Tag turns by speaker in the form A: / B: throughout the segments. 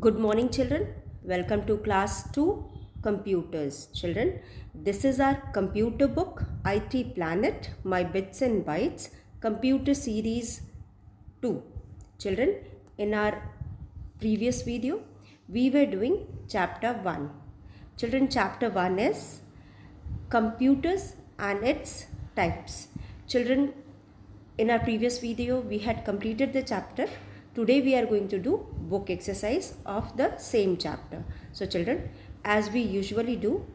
A: Good morning, children. Welcome to class 2 computers. Children, this is our computer book IT Planet My Bits and Bytes computer series 2. Children, in our previous video we were doing chapter 1. Children, chapter 1 is computers and its types. Children, in our previous video we had completed the chapter. Today we are going to do book exercise of the same chapter. So children, as we usually do,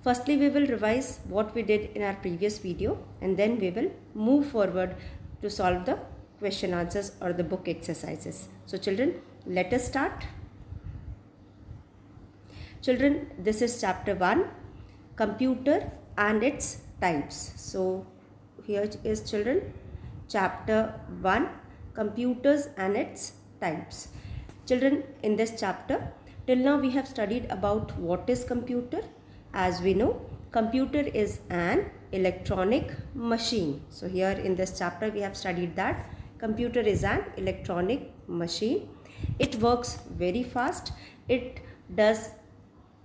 A: firstly we will revise what we did in our previous video and then we will move forward to solve the question answers or the book exercises. So children, let us start. Children, this is chapter 1, computer and its types. So here is children, chapter 1, computers and its types. Children, in this chapter, till now we have studied about what is computer. As we know, computer is an electronic machine. So here in this chapter we have studied that computer is an electronic machine. It works very fast. It does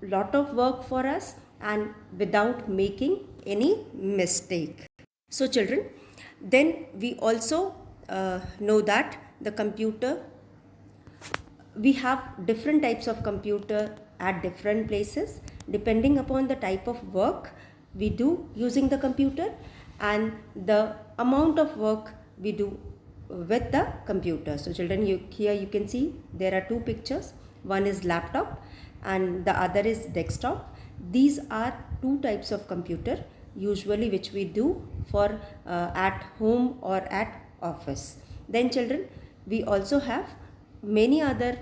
A: lot of work for us and without making any mistake. So children, then we also know that the computer, we have different types of computer at different places depending upon the type of work we do using the computer and the amount of work we do with the computer. So children, here you can see there are two pictures. One is laptop and the other is desktop. These are two types of computer usually which we do for at home or at office. Then children, we also have many other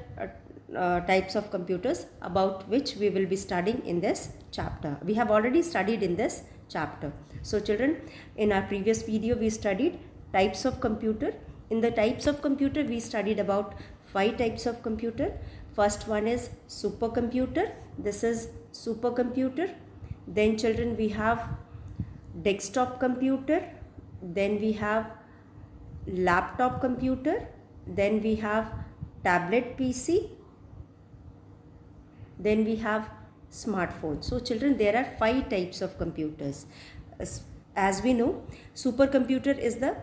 A: types of computers about which we will be studying in this chapter. We have already studied in this chapter. So children, in our previous video we studied types of computer. In the types of computer we studied about 5 types of computer. First one is supercomputer. This is supercomputer. Then children, we have desktop computer. Then we have laptop computer. Then we have tablet PC. Then we have smartphone. So children, there are 5 types of computers. As we know, supercomputer is the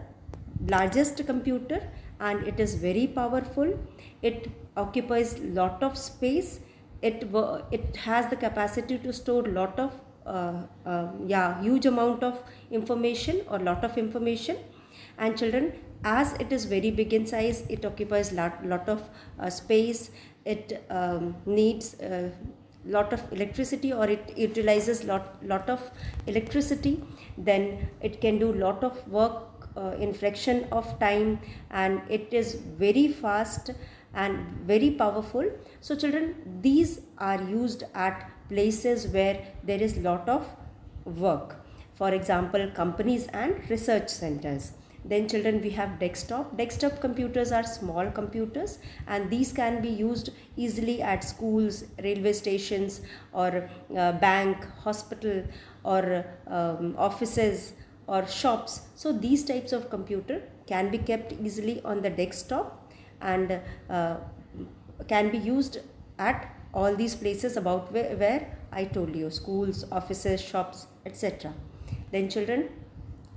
A: largest computer and it is very powerful. It occupies lot of space. It has the capacity to store lot of huge amount of information or lot of information. And children, as it is very big in size, it occupies lot of space. It needs lot of electricity, or it utilizes lot of electricity. Then it can do lot of work in fraction of time, and it is very fast and very powerful. So children, these are used at places where there is lot of work. For example, companies and research centers. Then children, we have desktop. Desktop computers are small computers and these can be used easily at schools, railway stations, or bank, hospital, or offices or shops. So these types of computer can be kept easily on the desktop and can be used at all these places about where I told you, schools, offices, shops, etc. Then children,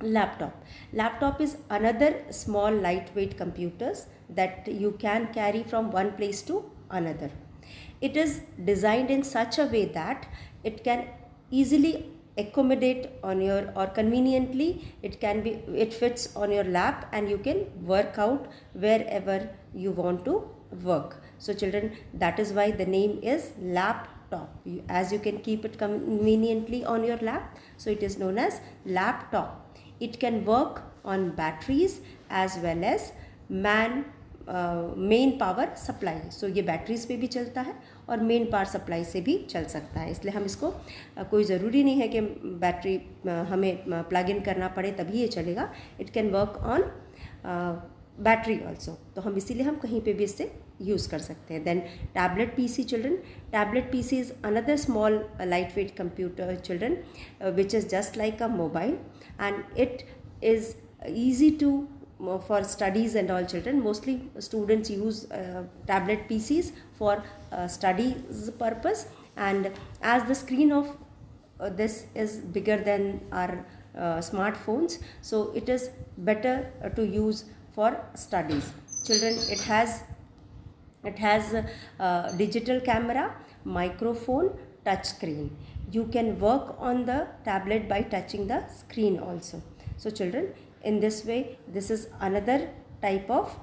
A: laptop is another small lightweight computers that you can carry from one place to another. It is designed in such a way that it can easily accommodate on your, or conveniently it fits on your lap and you can work out wherever you want to work. So children, that is why the name is laptop, as you can keep it conveniently on your lap, so it is known as laptop. It can work on batteries as well as main power supply. So ये batteries पे भी चलता है और main power supply से भी चल सकता है. इसलिए हम इसको कोई ज़रूरी नहीं है कि बैटरी हमें प्लग इन करना पड़े तभी ये चलेगा. It can work on battery also. तो हम इसीलिए हम कहीं पे भी इससे यूज़ कर सकते हैं. Then tablet PC children. Tablet PC is another small light weight computer children which is just like a mobile and it is easy to for studies and all children. Mostly students use tablet PCs for studies purpose, and as the screen of this is bigger than our smartphones, so it is better to use for studies. Children, it has digital camera, microphone, touch screen. You can work on the tablet by touching the screen also. So children, in this way, this is another type of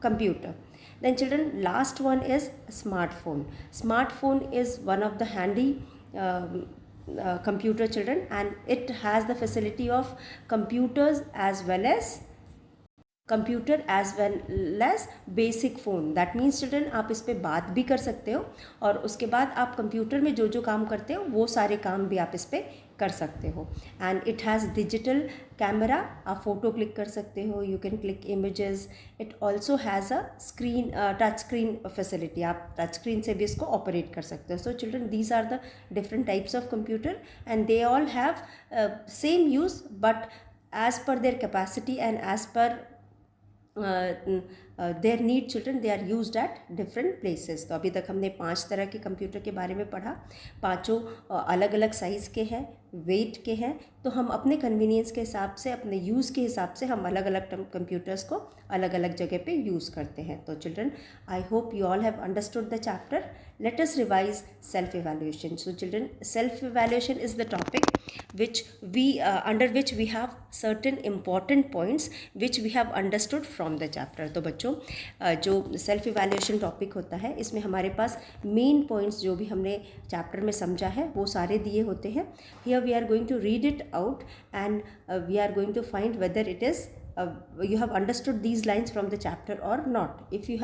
A: computer. Then children, last one is smartphone. Smartphone is one of the handy computer children, and it has the facility of computers as well as computer as well as basic phone. That means children, आप इस पर बात भी कर सकते हो, और उसके बाद आप कंप्यूटर में जो जो काम करते हो वो सारे काम भी आप इस पर कर सकते हो. And it has digital camera, आप फ़ोटो क्लिक कर सकते हो, you can click images. It also has a screen, touch screen facility, आप टच स्क्रीन से भी इसको ऑपरेट कर सकते हो. So children, these are the different types of computer, and they all have same use, but as per their capacity and as per their need children, they are used at different places. तो अभी तक हमने 5 तरह के computer के बारे में पढ़ा. पांचों अलग अलग साइज़ के हैं, वेट के हैं. तो हम अपने कन्वीनियंस के हिसाब से, अपने यूज़ के हिसाब से हम अलग अलग कंप्यूटर्स को अलग अलग जगह पे यूज़ करते हैं. तो children, I hope you all have understood the chapter. Let us revise self-evaluation. So children, self-evaluation is the topic which we under which we have certain important points which we have understood from the chapter. तो बच्चों, जो self-evaluation topic होता है, इसमें हमारे पास main points जो भी हमने chapter में समझा है वो सारे दिए होते हैं. Here we are going to read it out, and we are going to find whether it is you have understood these lines from the chapter or not. If you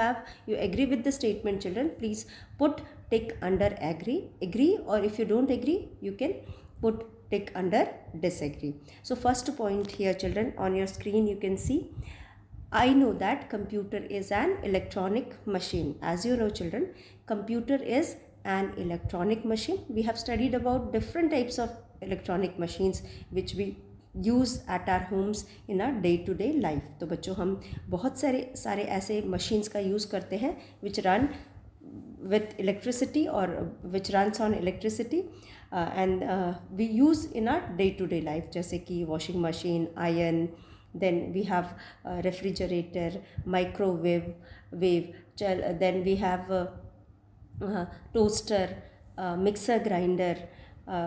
A: agree with the statement children, please put tick under agree, or if you don't agree, you can put tick under disagree. So first point here children, on your screen you can see, I know that computer is an electronic machine. As you know children, computer is an electronic machine. We have studied about different types of electronic machines which we use at our homes in our day to day life. तो बच्चों, हम बहुत सारे ऐसे machines का use करते हैं विच run with electricity और which runs on electricity, and we use in our day to day life, जैसे कि washing machine, iron, then we have refrigerator, microwave, then we have toaster, mixer grinder.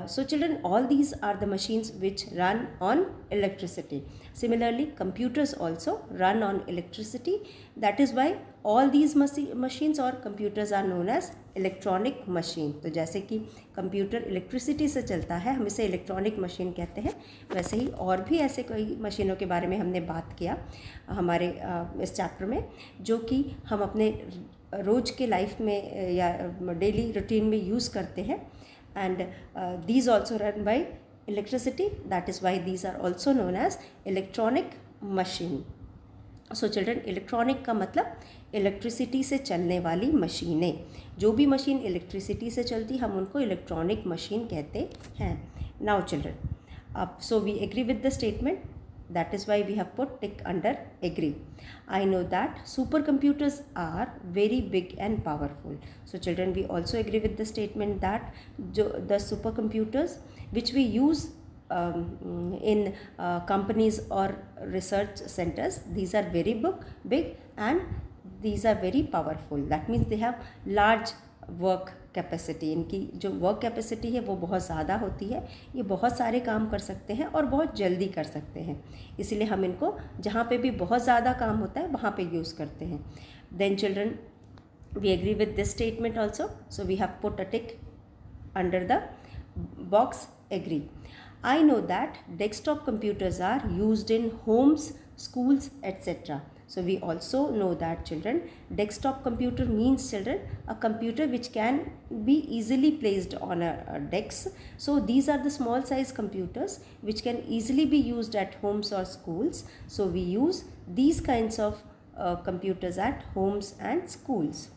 A: So children, all these are the machines which run on electricity. Similarly, computers also run on electricity. That is why all these machines or computers are known as electronic machine. तो जैसे कि computer electricity से चलता है, हम इसे electronic machine कहते हैं, वैसे ही और भी ऐसे कई मशीनों के बारे में हमने बात किया हमारे इस चैप्टर में, जो कि हम अपने रोज़ के लाइफ में या डेली रूटीन में यूज़ करते हैं. And these also run by electricity. That is why these are also known as electronic machine. So children, electronic का मतलब इलेक्ट्रिसिटी से चलने वाली मशीनें. जो भी मशीन इलेक्ट्रिसिटी से चलती, हम उनको इलेक्ट्रॉनिक मशीन कहते हैं. Now children, so we agree with the statement. That is why we have put tick under agree. I know that supercomputers are very big and powerful. So children, we also agree with the statement that the supercomputers which we use in companies or research centers, these are very big and these are very powerful. That means they have large work capacity. इनकी जो work capacity है वो बहुत ज़्यादा होती है. ये बहुत सारे काम कर सकते हैं और बहुत जल्दी कर सकते हैं, इसीलिए हम इनको जहाँ पे भी बहुत ज़्यादा काम होता है वहाँ पे यूज़ करते हैं. Then children, we agree with this statement also. So we have put a tick under the box agree. I know that desktop computers are used in homes, schools, etc. So we also know that children, desktop computer means children a computer which can be easily placed on a desk. So these are the small size computers which can easily be used at homes or schools. So we use these kinds of computers at homes and schools.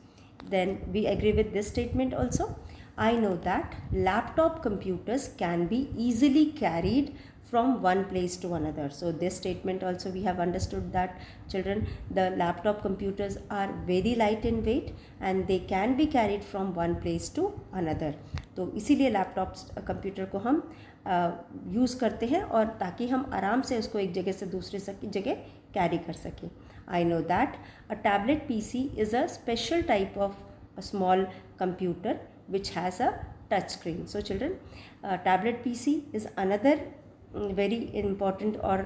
A: Then we agree with this statement also. I know that laptop computers can be easily carried from one place to another. So this statement also we have understood that children, the laptop computers are very light in weight and they can be carried from one place to another. तो इसीलिए laptop computer को हम use करते हैं और ताकि हम आराम से उसको एक जगह से दूसरे जगह कैरी कर सकें. I know that a tablet PC is a special type of a small computer which has a touch screen. So children, tablet PC is another very important or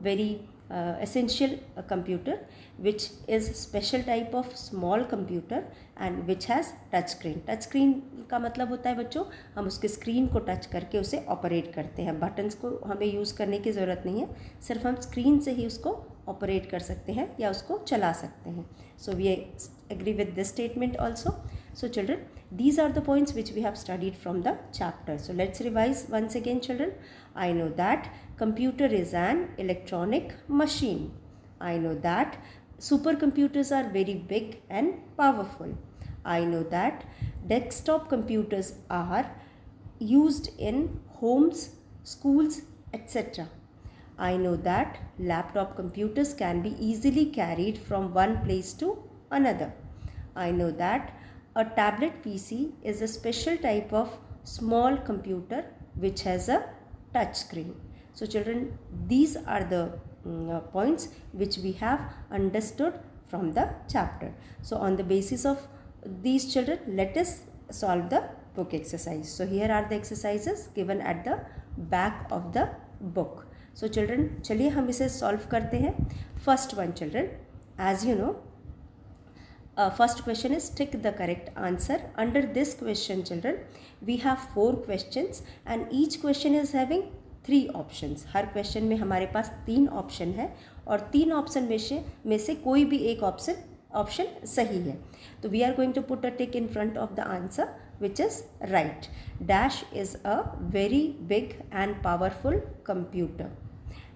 A: very essential computer which is special type of small computer and which has touch screen. Touch screen का मतलब होता है बच्चों, हम उसके screen को touch करके उसे ऑपरेट करते हैं. बटन्स को हमें यूज़ करने की ज़रूरत नहीं है, सिर्फ हम स्क्रीन से ही उसको ऑपरेट कर सकते हैं या उसको चला सकते हैं. So we agree with this statement also. So children, these are the points which we have studied from the chapter. So let's revise once again children. I know that computer is an electronic machine. I know that supercomputers are very big and powerful. I know that desktop computers are used in homes, schools, etc. I know that laptop computers can be easily carried from one place to another. I know that a tablet PC is a special type of small computer which has a touch screen. So children, these are the points which we have understood from the chapter. So on the basis of these children, let us solve the book exercise. So here are the exercises given at the back of the book. So children, चलिए हम इसे solve करते हैं. First one children, as you know, first question is tick the correct answer. Under this question children, we have 4 questions and each question is having 3 options. Her question में हमारे पास 3 option है और 3 option में से कोई भी एक option सही है. तो we are going to put a tick in front of the answer which is right. Dash is a very big and powerful computer.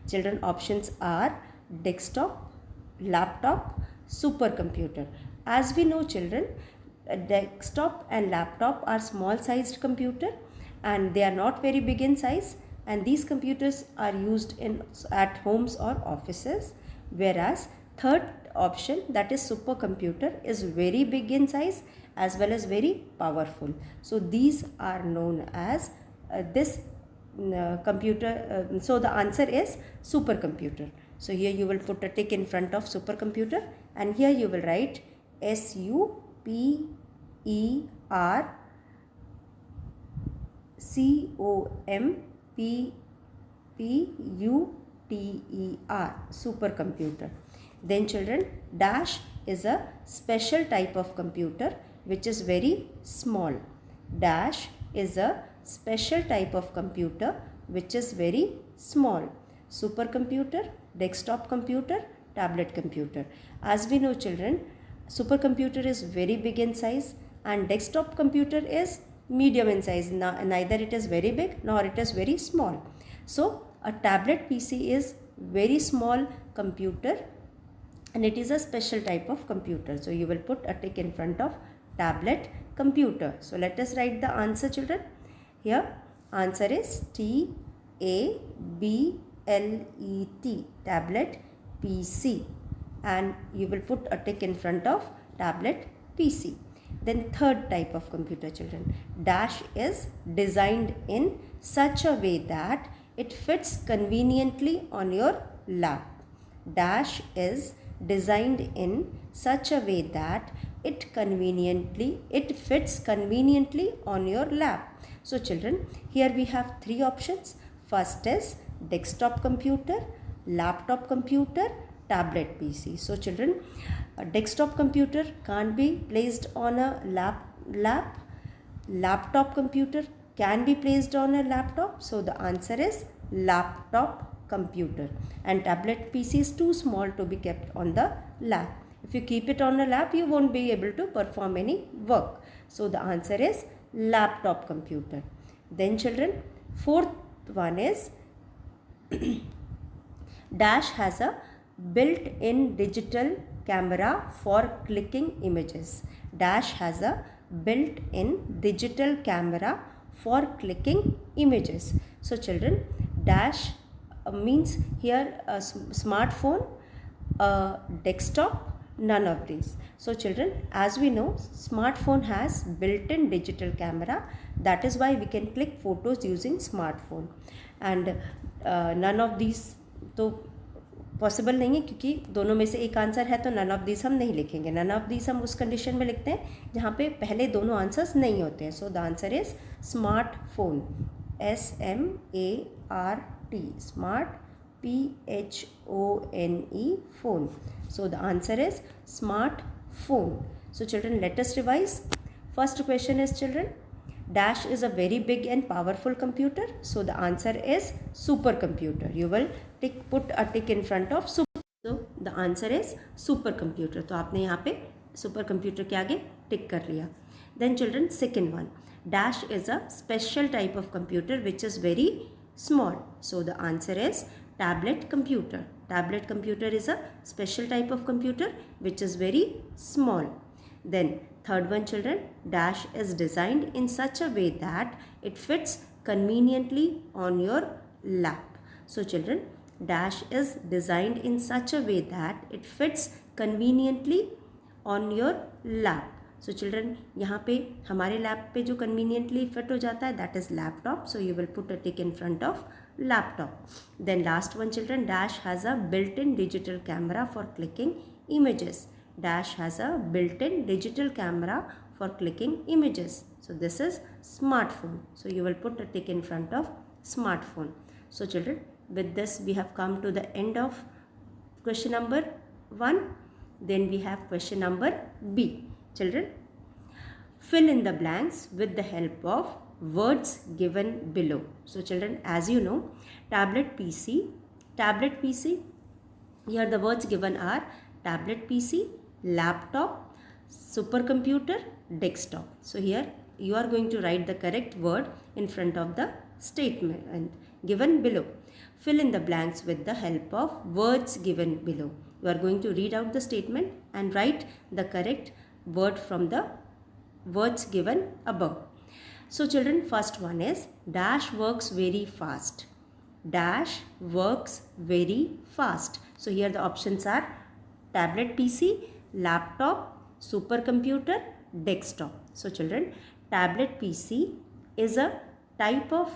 A: Children, options are desktop, laptop, supercomputer. As we know children, desktop and laptop are small sized computer and they are not very big in size, and these computers are used at homes or offices, whereas third option, that is supercomputer, is very big in size as well as very powerful. So these are known as this computer. So the answer is supercomputer. So here you will put a tick in front of supercomputer and here you will write supercomputer, supercomputer. Then children, dash is a special type of computer which is very small. Dash is a special type of computer which is very small. Supercomputer, desktop computer, tablet computer. As we know children, supercomputer is very big in size and desktop computer is medium in size. Neither it is very big nor it is very small. So a tablet PC is very small computer and it is a special type of computer. So you will put a tick in front of tablet computer. So let us write the answer children. Here answer is TABLET, tablet PC, and you will put a tick in front of tablet PC. Then third type of computer children, dash is designed in such a way that it fits conveniently on your lap. Dash is designed in such a way that it fits conveniently on your lap. So children, here we have 3 options. First is desktop computer, laptop computer, tablet PC. So children, a desktop computer can't be placed on a lap. Laptop computer can be placed on a laptop. So the answer is laptop computer. And tablet PC is too small to be kept on the lap. If you keep it on a lap, you won't be able to perform any work. So the answer is laptop computer. Then children, fourth one is dash has a built-in digital camera for clicking images. Dash has a built-in digital camera for clicking images. So children, dash means here a smartphone, a desktop, none of these. So children, as we know, smartphone has built-in digital camera. That is why we can click photos using smartphone. And none of these तो possible नहीं है, क्योंकि दोनों में से एक answer है, तो नन ऑफ दीज हम नहीं लिखेंगे. नन ऑफ दीज हम उस कंडीशन में लिखते हैं जहाँ पे पहले दोनों आंसर्स नहीं होते हैं. So the answer is smartphone, SMART, smart, PHONE, phone. So the answer is smartphone. So children, let us revise. First question is, children, dash is a very big and powerful computer. So the answer is supercomputer. You will put a tick in front of super. So the answer is supercomputer. तो आपने यहाँ पे supercomputer के आगे tick कर लिया. Then children, second one, dash is a special type of computer which is very small. So the answer is tablet computer. Tablet computer is a special type of computer which is very small. Then third one, children, dash is designed in such a way that it fits conveniently on your lap. So children, dash is designed in such a way that it fits conveniently on your lap. So children, यहाँ पे हमारे lap पे जो conveniently fit हो जाता है, that is laptop. So you will put a tick in front of laptop. Then last one, children, dash has a built-in digital camera for clicking images. Dash has a built-in digital camera for clicking images. So this is smartphone. So you will put a tick in front of smartphone. So children, with this we have come to the end of question number 1. Then we have question number B. Children, fill in the blanks with the help of words given below. So children, as you know, tablet PC, here the words given are tablet PC, laptop, supercomputer, desktop. So here you are going to write the correct word in front of the statement and given below. Fill in the blanks with the help of words given below. You are going to read out the statement and write the correct word from the words given above. So children, first one is dash works very fast. Dash works very fast. So here the options are tablet PC, laptop, supercomputer, desktop. So children, tablet PC is a type of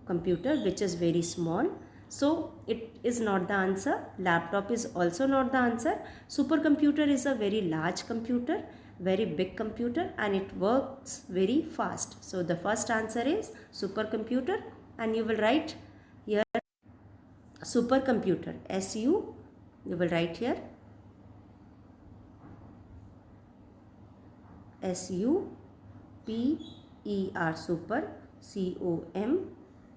A: computer which is very small. So it is not the answer. Laptop is also not the answer. Supercomputer is a very large computer, very big computer, and it works very fast. So the first answer is supercomputer, and you will write here supercomputer, SU, you will write here SUPER, super,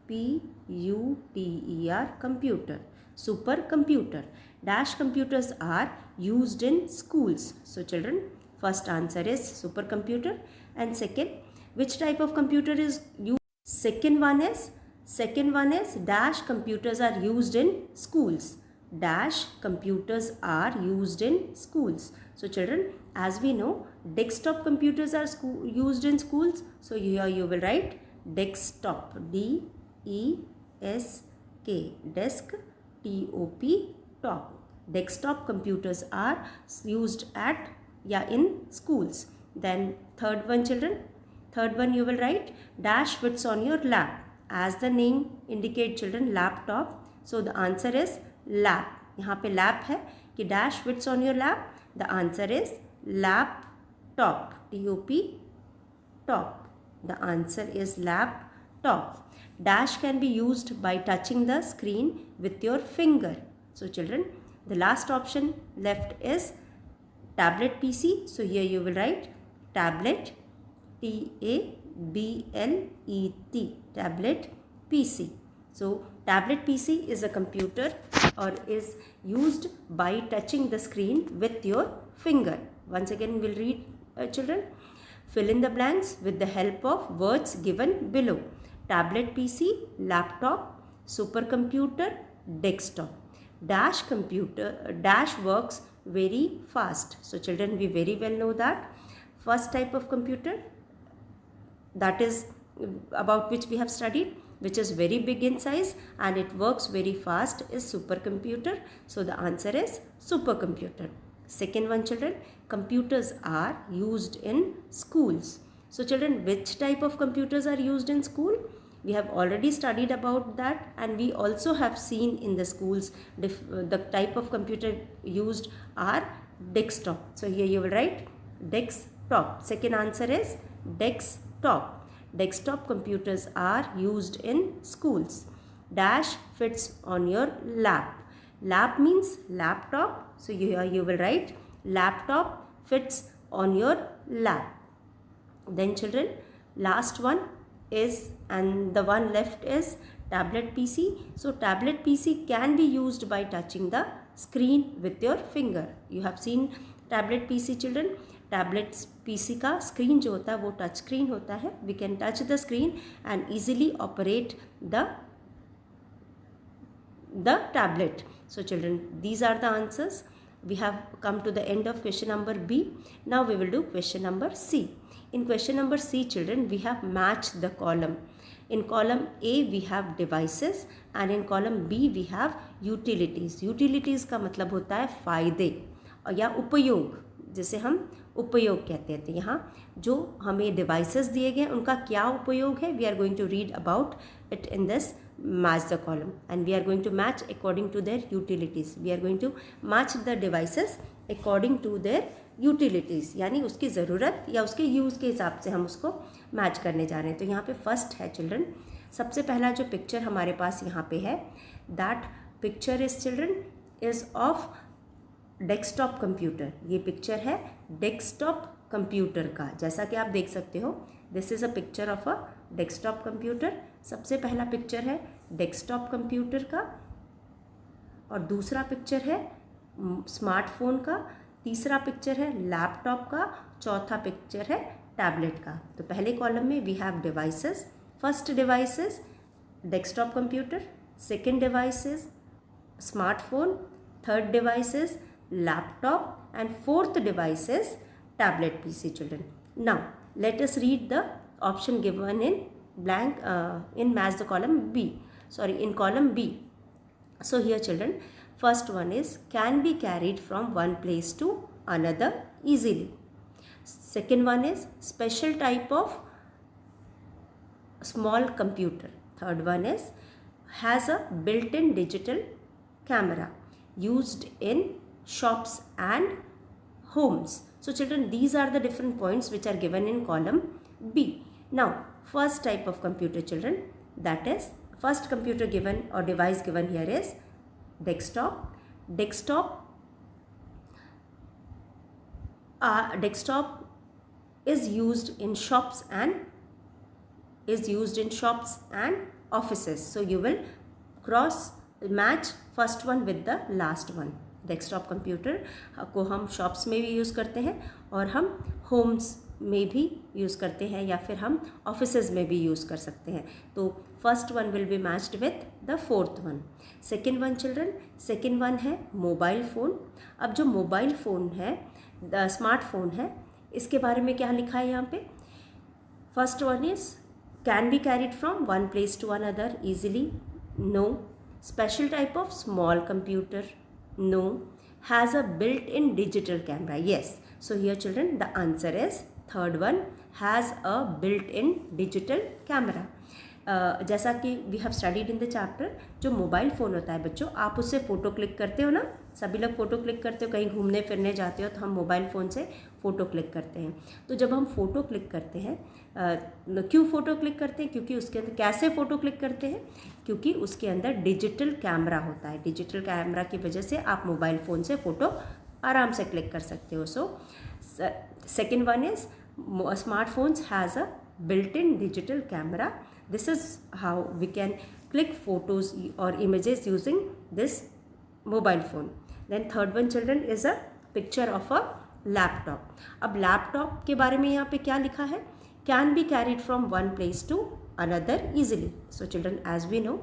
A: COMPUTER, computer, supercomputer. Dash computers are used in schools. So children, first answer is supercomputer. And second, which type of computer is used? Second one is dash computers are used in schools. Dash computers are used in schools. So children, as we know, desktop computers are used in schools. So here you will write desktop, DESK, desk, TOP, top. Desktop computers are used at in schools. Then third one, children, third one you will write dash fits on your lap. As the name indicate, children, laptop. So the answer is lap. यहाँ पे lap है कि dash fits on your lap. The answer is laptop, TOP, top. The answer is laptop. Dash can be used by touching the screen with your finger. So children, the last option left is tablet PC. So here you will write tablet, TABLET, tablet PC. So tablet PC is a computer or is used by touching the screen with your finger. Once again we'll read, children. Fill in the blanks with the help of words given below. Tablet PC, laptop, supercomputer, desktop. Dash works very fast. So children, we very well know that first type of computer, that is about which we have studied, which is very big in size and it works very fast is supercomputer. So the answer is supercomputer. Second one, children, computers are used in schools. So children, which type of computers are used in school? We have already studied about that, and we also have seen in the schools the type of computer used are desktop. So here you will write desktop. Second answer is desktop. Desktop computers are used in schools. Dash fits on your lap. Lap means laptop. So here you will write laptop fits on your lap. Then children, last one is, and the one left is tablet PC. So tablet PC can be used by touching the screen with your finger. You have seen tablet PC, children. Tablet PC का screen जो होता है वो touch screen होता है. We can touch the screen and easily operate the tablet. So children, these are the answers. We have come to the end of question number B. Now we will do question number C. In question number C, children, we have matched the column. In column A we have devices and in column B we have utilities. Utilities का मतलब होता है फायदे या उपयोग, जिसे हम उपयोग कहते हैं. तो यहाँ जो हमें डिवाइसेस दिए गए उनका क्या उपयोग है, we are going to read about it in this match the column and we are going to match according to their utilities. We are going to match the devices according to their utilities, यानी उसकी ज़रूरत या उसके use के हिसाब से हम उसको मैच करने जा रहे हैं. तो यहाँ पे फर्स्ट है चिल्ड्रन, सबसे पहला जो पिक्चर हमारे पास यहाँ पे है, that picture is children is of desktop computer. ये पिक्चर है डेस्कटॉप कंप्यूटर का. जैसा कि आप देख सकते हो, this is a picture of a desktop computer. सबसे पहला पिक्चर है डेस्कटॉप कंप्यूटर का और दूसरा पिक्चर है स्मार्टफोन का, तीसरा पिक्चर है लैपटॉप का, चौथा पिक्चर है टैबलेट का. तो पहले कॉलम में we have devices. First device is desktop computer, second device is smartphone, third device is laptop and fourth device is tablet PC, children. Now let us read the option given in blank in match the column B. Sorry, in column B. So here children, first one is can be carried from one place to another easily. Second one is special type of small computer. Third one is has a built-in digital camera used in shops and homes. So children, these are the different points which are given in column B. Now first type of computer, children, that is first computer given or device given here is desktop. Desktop is used in shops and offices. So you will cross match first one with the last one. Desktop computer को हम shops में भी use करते हैं और हम Holmes में भी यूज़ करते हैं या फिर हम ऑफिसेज में भी यूज़ कर सकते हैं. तो first one will be matched with the fourth one. Second one children, second one है मोबाइल फ़ोन. अब जो मोबाइल फ़ोन है, स्मार्टफोन है, इसके बारे में क्या लिखा है यहाँ पे? First one is can be carried from one place to another easily. No. Special type of small computer. No. Has a built-in digital camera. Yes. So here children, the answer is third one, has a built-in digital camera. जैसा कि we have studied in the chapter, जो mobile phone होता है बच्चों, आप उससे photo click करते हो ना, सभी लोग फ़ोटो क्लिक करते हो, कहीं घूमने फिरने जाते हो तो हम मोबाइल फ़ोन से फ़ोटो क्लिक करते हैं. तो जब हम फ़ोटो क्लिक करते हैं, क्यों फ़ोटो क्लिक करते हैं? क्योंकि उसके अंदर कैसे फ़ोटो क्लिक करते हैं? क्योंकि उसके अंदर डिजिटल कैमरा होता है. डिजिटल कैमरा की वजह से आप मोबाइल फ़ोन से फ़ोटो आराम से क्लिक कर सकते हो. So second one is smartphones has a built-in digital camera. This is how we can click photos or images using this mobile phone. Then third one children is a picture of a laptop. अब laptop के बारे में यहाँ पे क्या लिखा है? Can be carried from one place to another easily. So children, as we know,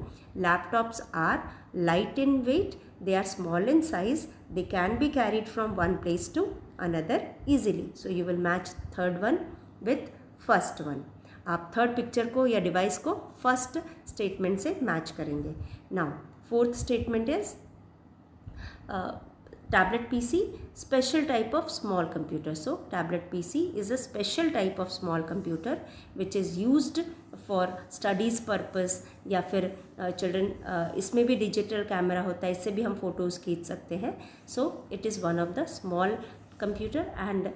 A: laptops are light in weight, they are small in size, they can be carried from one place to another easily. So you will match third one with first one. आप third picture को या device को first statement से match करेंगे. Now fourth statement is tablet PC, special type of small computer. So tablet PC is a special type of small computer which is used for studies purpose. या फिर children इसमें भी digital camera होता है, इससे भी हम फोटोज़ खींच सकते हैं. So it is one of the small computer and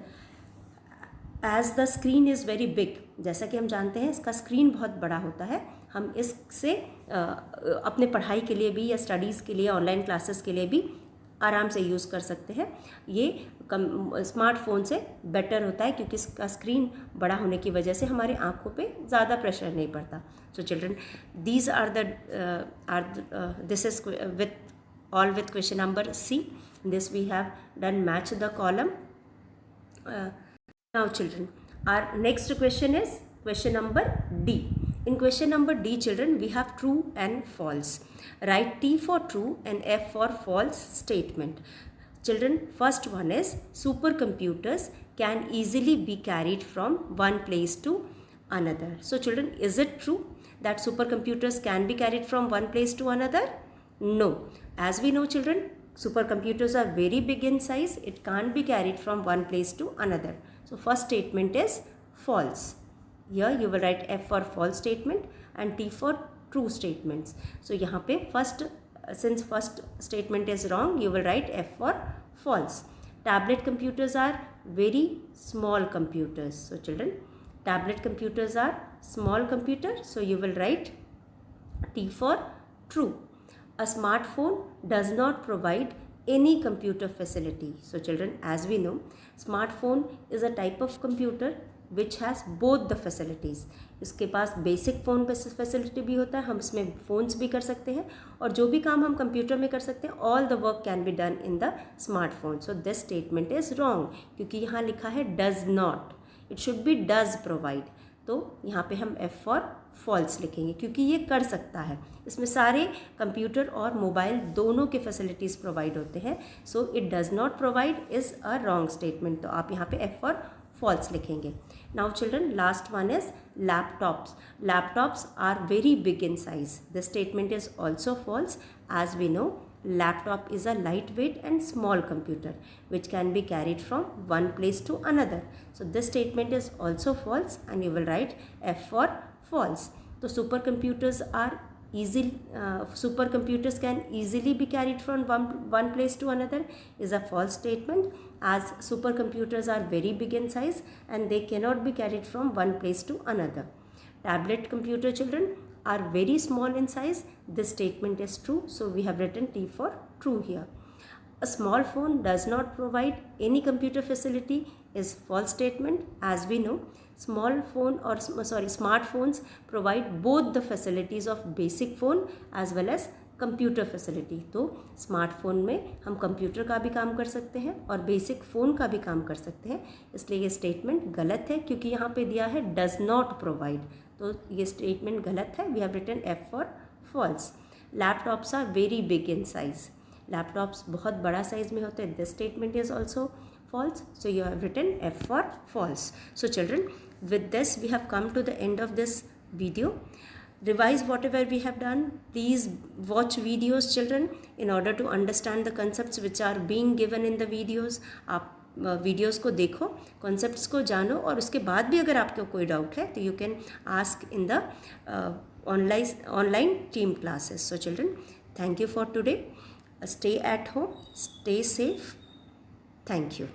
A: as the screen is very big, जैसा कि हम जानते हैं इसका स्क्रीन बहुत बड़ा होता है. हम इससे अपने पढ़ाई के लिए भी या स्टडीज़ के लिए, ऑनलाइन क्लासेस के लिए भी आराम से यूज़ कर सकते हैं. ये स्मार्टफोन से बेटर होता है क्योंकि इसका स्क्रीन बड़ा होने की वजह से हमारे आँखों पे ज़्यादा प्रेशर नहीं पड़ता. So children, these are this is with question number C. This we have done match the column. Now children, our next question is question number D. In question number D, children, we have true and false. Write T for true and F for false statement. Children, first one is supercomputers can easily be carried from one place to another. So children, is it true that supercomputers can be carried from one place to another? No. As we know, children, supercomputers are very big in size. It can't be carried from one place to another. So first statement is false. Here you will write F for false statement and T for true statements. So यहाँ पे since first statement is wrong, you will write F for false. Tablet computers are very small computers. So children, tablet computers are small computers. So you will write T for true. A smartphone does not provide any computer facility. So children, as we know, smartphone is a type of computer which has both the facilities. इसके पास basic phone facility भी होता है, हम इसमें phones भी कर सकते हैं और जो भी काम हम कंप्यूटर में कर सकते हैं, all the work can be done in the smartphone. So this statement is wrong क्योंकि यहाँ लिखा है does not. It should be does provide. तो यहाँ पे हम F फॉर फॉल्स लिखेंगे क्योंकि ये कर सकता है. इसमें सारे कंप्यूटर और मोबाइल दोनों के फैसिलिटीज़ प्रोवाइड होते हैं. So it does not provide is a wrong statement. तो आप यहाँ पे F फॉर false लिखेंगे. Now children, last one is laptops. Laptops are very big in size. This statement is also false. As we know, laptop is a lightweight and small computer which can be carried from one place to another. So this statement is also false and you will write F for false. So supercomputers can easily be carried from one place to another is a false statement, as supercomputers are very big in size and they cannot be carried from one place to another. Tablet computer, children, are very small in size. This statement is true, so we have written T for true here. A small phone does not provide any computer facility is false statement. As we know, smartphones provide both the facilities of basic phone as well as computer facility. तो smartphone में हम computer का भी काम कर सकते हैं और बेसिक फ़ोन का भी काम कर सकते हैं. इसलिए ये स्टेटमेंट गलत है क्योंकि यहाँ पे दिया है डज नॉट प्रोवाइड. तो ये स्टेटमेंट गलत है. We have written F for false. Laptops are very big in size. Laptops बहुत बड़ा साइज में होते हैं. This statement is also false. So you have written F for false. So children, with this we have come to the end of this video. Revise whatever we have done. Please watch videos, children, in order to understand the concepts which are being given in the videos. आप videos को देखो, concepts को जानो और उसके बाद भी अगर आपको कोई डाउट है तो you can ask in the online team classes. So children, thank you for today. Stay at home, stay safe. Thank you.